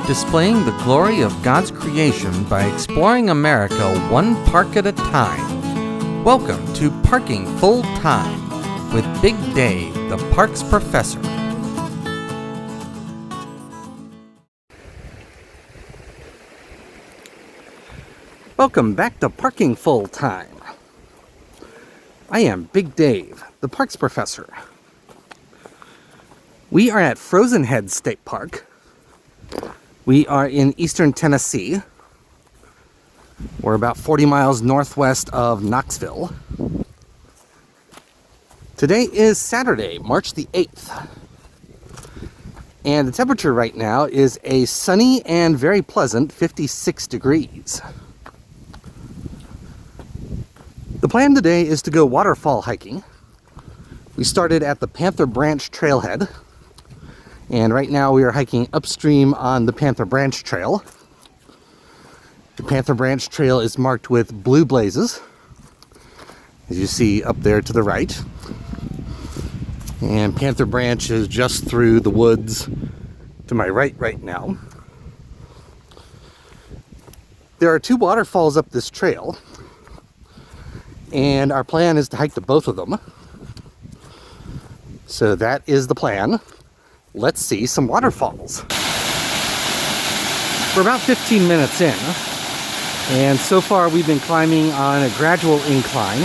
displaying the glory of God's creation by exploring America one park at a time. Welcome to Parking Full Time with Big Dave, the parks professor. Welcome back to Parking Full Time. I am Big Dave, the parks professor. We are at Frozen Head State Park. We are in eastern Tennessee. We're about 40 miles northwest of Knoxville. Today is Saturday, March the 8th. And the temperature right now is a sunny and very pleasant 56 degrees. The plan today is to go waterfall hiking. We started at the Panther Branch Trailhead. And right now we are hiking upstream on the Panther Branch Trail. The Panther Branch Trail is marked with blue blazes, as you see up there to the right. And Panther Branch is just through the woods to my right now. There are two waterfalls up this trail, and our plan is to hike to both of them. So that is the plan. Let's see some waterfalls. We're about 15 minutes in, and so far we've been climbing on a gradual incline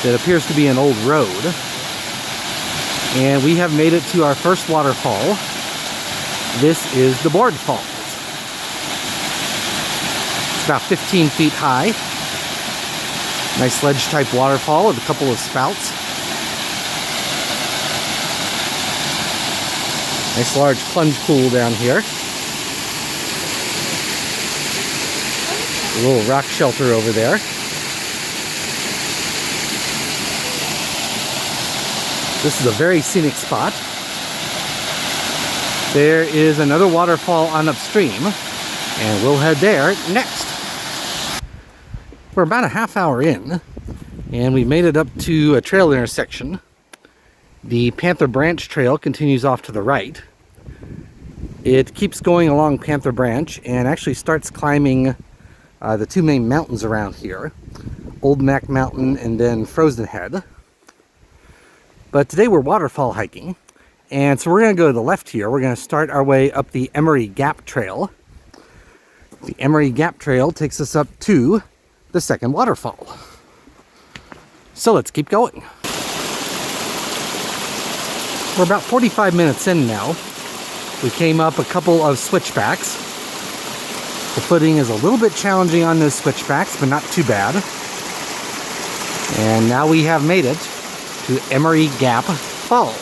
that appears to be an old road. And we have made it to our first waterfall. This is Debord Falls. It's about 15 feet high. Nice ledge-type waterfall with a couple of spouts. Nice large plunge pool down here. A little rock shelter over there. This is a very scenic spot. There is another waterfall on upstream, and we'll head there next. We're about a half hour in, and we made it up to a trail intersection. The Panther Branch Trail continues off to the right. It keeps going along Panther Branch and actually starts climbing the two main mountains around here, Old Mac Mountain and then Frozen Head. But today we're waterfall hiking, and so we're going to go to the left here. We're going to start our way up the Emory Gap Trail. The Emory Gap Trail takes us up to the second waterfall. So let's keep going. We're about 45 minutes in now. We came up a couple of switchbacks. The footing is a little bit challenging on those switchbacks, but not too bad. And now we have made it to Emory Gap Falls.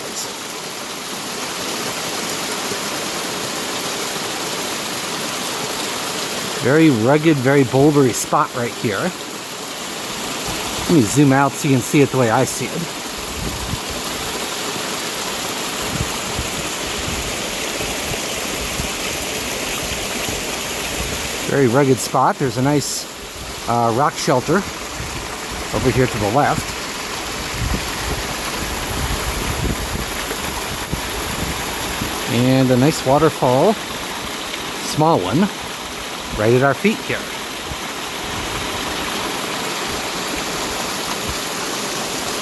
Very rugged, very bouldery spot right here. Let me zoom out so you can see it the way I see it. Very rugged spot. There's a nice rock shelter over here to the left. And a nice waterfall, small one, right at our feet here.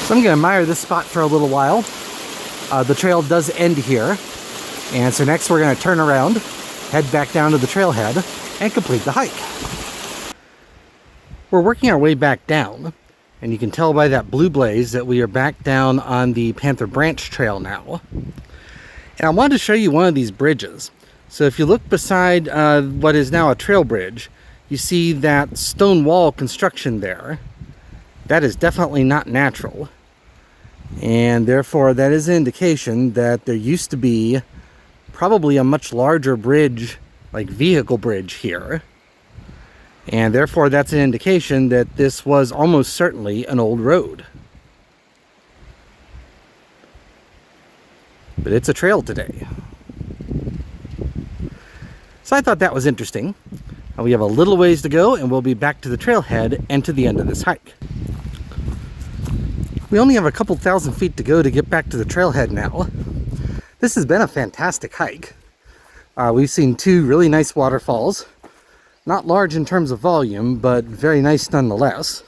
So I'm going to admire this spot for a little while. The trail does end here. And so next we're going to turn around, head back down to the trailhead, and complete the hike. We're working our way back down, and you can tell by that blue blaze that we are back down on the Panther Branch Trail now. And I wanted to show you one of these bridges. So if you look beside what is now a trail bridge, you see that stone wall construction there. That is definitely not natural. And therefore that is an indication that there used to be probably a much larger bridge, like vehicle bridge here, and therefore that's an indication that this was almost certainly an old road. But it's a trail today. So I thought that was interesting. We have a little ways to go, and we'll be back to the trailhead and to the end of this hike. We only have a couple thousand feet to go to get back to the trailhead now. This has been a fantastic hike. We've seen two really nice waterfalls. Not large in terms of volume, but very nice nonetheless.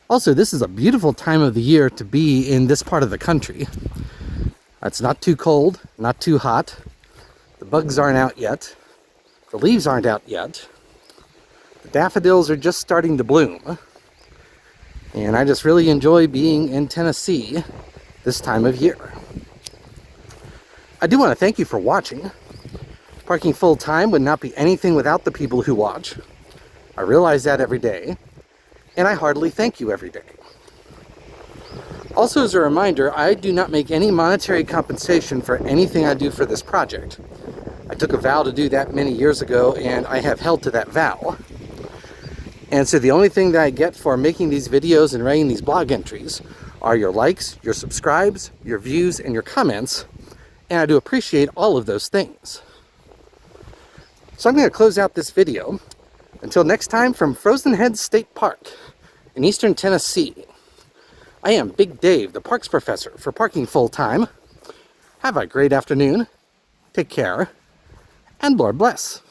Also, this is a beautiful time of the year to be in this part of the country. It's not too cold, not too hot. The bugs aren't out yet. The leaves aren't out yet. The daffodils are just starting to bloom. And I just really enjoy being in Tennessee this time of year. I do want to thank you for watching. Parking full time would not be anything without the people who watch. I realize that every day, and I heartily thank you every day. Also, as a reminder, I do not make any monetary compensation for anything I do for this project. I took a vow to do that many years ago, and I have held to that vow. And so the only thing that I get for making these videos and writing these blog entries are your likes, your subscribes, your views, and your comments, and I do appreciate all of those things. So I'm going to close out this video. Until next time, from Frozen Head State Park in eastern Tennessee, I am Big Dave, the Parks Professor for Parking Full Time. Have a great afternoon, take care, and Lord bless.